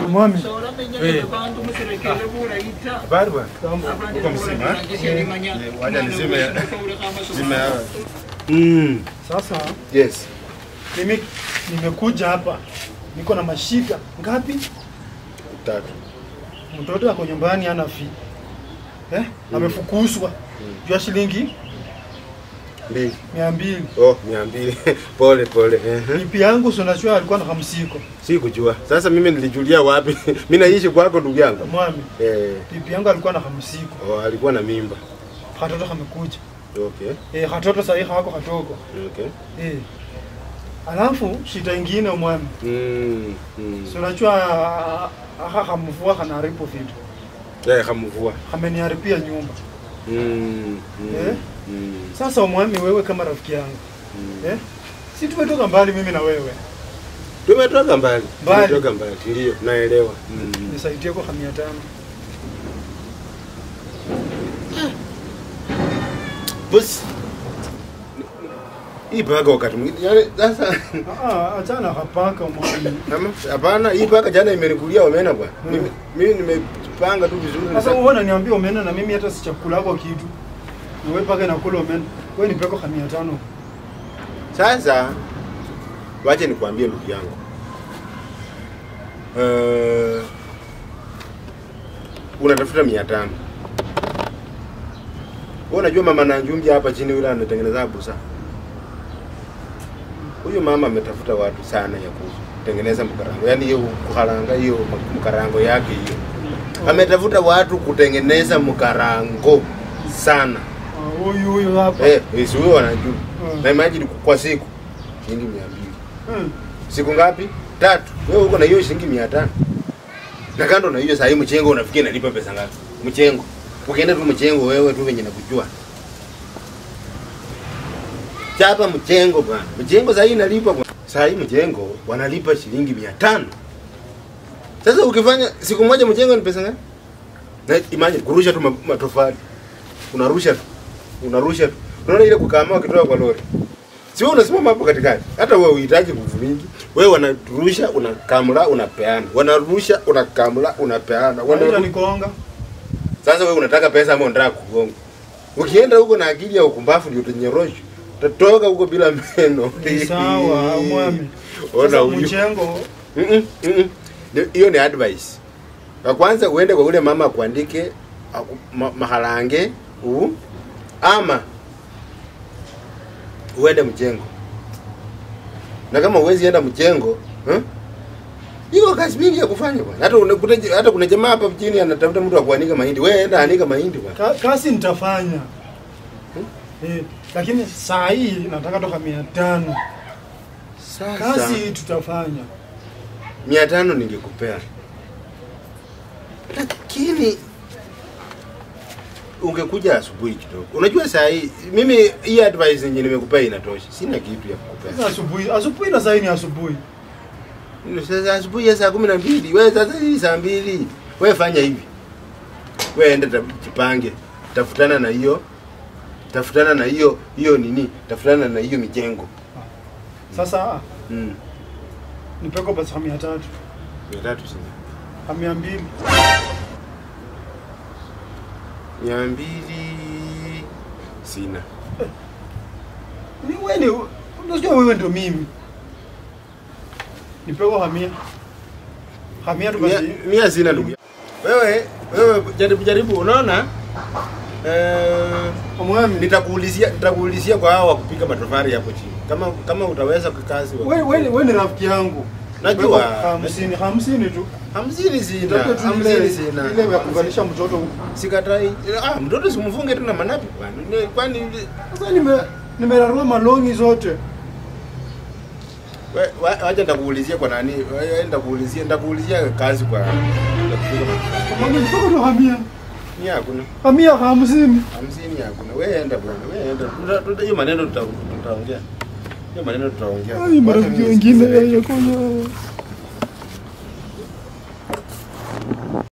Mwami. Habari bwana. Uko mzima? Wacha nizime. Sasa Yes. mimi nimekuja hapa. Niko na mashika ngapi? 3. Mtoto ako nyumbani hana fee. Amefukuzwa. Jua shilingi 200. Oh, 200. Pole pole. Bibi yangu unajua alikuwa na hamsiko. Sikujua. Sasa mimi nilijulia wapi? Mimi naishi kwako ndugu yangu. Mwami. Bibi yangu alikuwa na hamsiko. Oh, alikuwa na mimba. Katoto kamekuja. Okay. Katoto sasa hako katoko. Okay. Alafu shida nyingine mwami. Unajua hamvua kanaripo vitu. Hamvua. Ameniharibia nyumba. Sasa mwami wewe kama rafiki yangu. Si tumetoka mbali mimi na wewe. Tumetoka mbali. Tumetoka mbali. Ndio, naelewa. Nisaidie kwa 500. Boss. Hii paka wakati mwingine. Yaani sasa achana hapaka mwami. Hapana, hii paka jana imenikulia omena bwana. Mimi nimepanga tu vizuri. Sasa uone niambie omena na mimi hata si chakula kwa kitu. Wewe paka nakula omena. Wewe nipeko 500. Sasa wacha nikwambie ndugu yangu. Unatafuta 500. Wewe unajua mama Nanjumbi hapa chini yule anatengeneza busa. Huyu mama ametafuta watu sana ya kutengeneza mkarango. Yaani hiyo kuharanga hiyo mkarango yake hiyo. Ametafuta watu kutengeneza mkarango sana. Huyu hapa. Huyo wanajua. Na imagine kwa siku shilingi 200. Siku ngapi? 3. Wewe uko na hiyo shilingi 500. Na kando na hiyo sasa hii mchengo unafikia nalipa pesa ngapi? Mchengo. Ukienda tu mchengo wewe tu wenye nakujua. Chapa mchengo bwana. Mchengo sasa hii inalipa bwana. Sasa hii mchengo wanalipa shilingi 500. Sasa ukifanya siku moja mchengo ni pesa ngapi? Na imagine kurusha tu matofali. Unarusha tu. Unaona ile kukaama ukitoa kwa lori. Si wewe unasimama hapo katikati. Hata wewe uhitaji nguvu mingi. Wewe wanarusha, unakamula, unapeana. Wanarusha, unakamula, unapeana. Wanaita nikonga. Sasa wewe unataka pesa ama unataka kugonga? Ukienda huko na akili ya ukumbafu ndio utanyorosha. Utatoka huko bila meno. Sawa, mwami. Ona huyo. Mchengo. Hiyo ni advice. Kwa kwanza uende kwa ule mama kuandike mahalange ama uende mchengo. Na kama uwezi enda mchengo, hiyo kazi mingi ya kufanya bwana. Hata kuna jamaa hapa mjini anatafuta mtu wa kuanika mahindi. Wewe enda anika mahindi bwana. Kazi nitafanya. Lakini saa hii nataka toka 500. Sasa kazi tutafanya. 500 ningekupea. Lakini ungekuja asubuhi kidogo. Unajua saa hii mimi hii advice nyingine nimekupea inatosha. Sina kitu ya kukupea. Asubuhi na saa hii ni asubuhi. Sasa asubuhi ya saa 12. Wewe sasa hii saa 2. Wewe fanya hivi. Wewe enda jipange. Tafutana na hiyo nini? Tafutana na hiyo mijengo. Sasa nipeko basi 300. 300 sina. 200. 200 sina. Ni wewe unajua wewe ndio mimi. Nipeko 100. 100 tu basi. 100 sina ndugu. Wewe jaribu unaona? Mwami nitakuulizia kwa hao wa kupiga matofali hapo chini. Kama utaweza kwa kazi wewe ni rafiki yangu. Najua 50 tu. 50 sina. 50 sina. Ile ya kuvalisha mtoto huko. Sikatai. Mtoto simfunge tu na manapi bwana. Kwani sasa nimerarua malongi zote. Wacha nitakuulizia kwa nani? Nitakuulizia kazi kwa kupiga matofali. Mama nipoko tu 100. Ni hakuna. Amia 50. 50 hakuna. Wewe enda bwana. Wewe enda. Hiyo maneno tutaongea. Hiyo maneno tutaongea. Ai marafiki wengine yako.